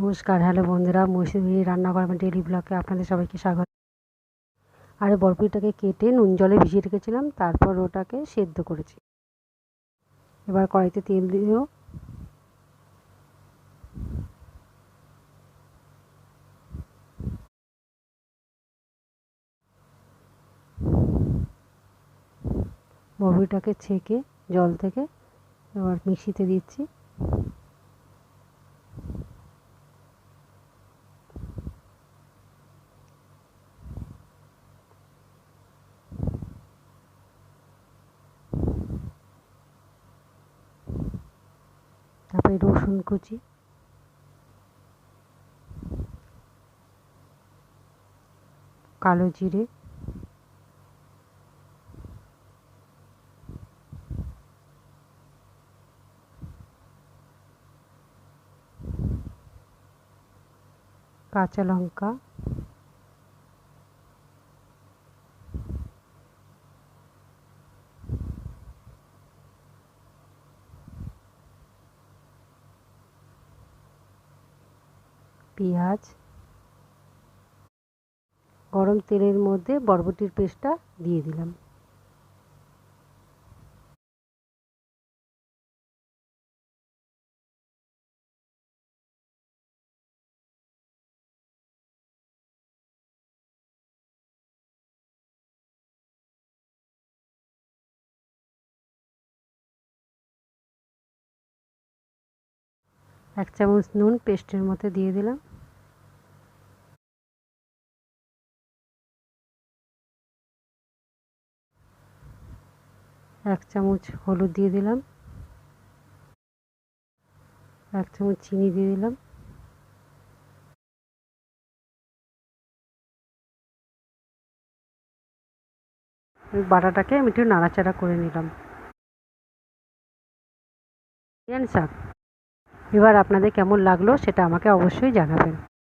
নমস্কার, হ্যালো বন্ধুরা, মৌসুমি রান্নাঘর আমার ডেইলি ব্লগে আপনাদের সবাইকে স্বাগত। আর বরবটিটাকে কেটে নুন জলে ভিজিয়ে রেখেছিলাম, তারপর ওটাকে সেদ্ধ করেছি। এবার কড়াইতে তেল দিও, বরবটিটাকে ছেঁকে জল থেকে এবার মিক্সিতে দিচ্ছি। তারপরে রসুন কুচি, কালো জিরে, কাঁচা লঙ্কা, পেঁয়াজ, গরম তেলের মধ্যে বরবটির পেস্টটা দিয়ে দিলাম। এক চামচ নুন পেস্টের মধ্যে দিয়ে দিলাম। এক চামচ হলুদ দিয়ে দিলাম। এক চামচ চিনি দিয়ে দিলাম। বাটাটাকে আমি একটু নাড়াচাড়া করে নিলাম। শাক, এবার আপনাদের কেমন লাগলো সেটা আমাকে অবশ্যই জানাবেন।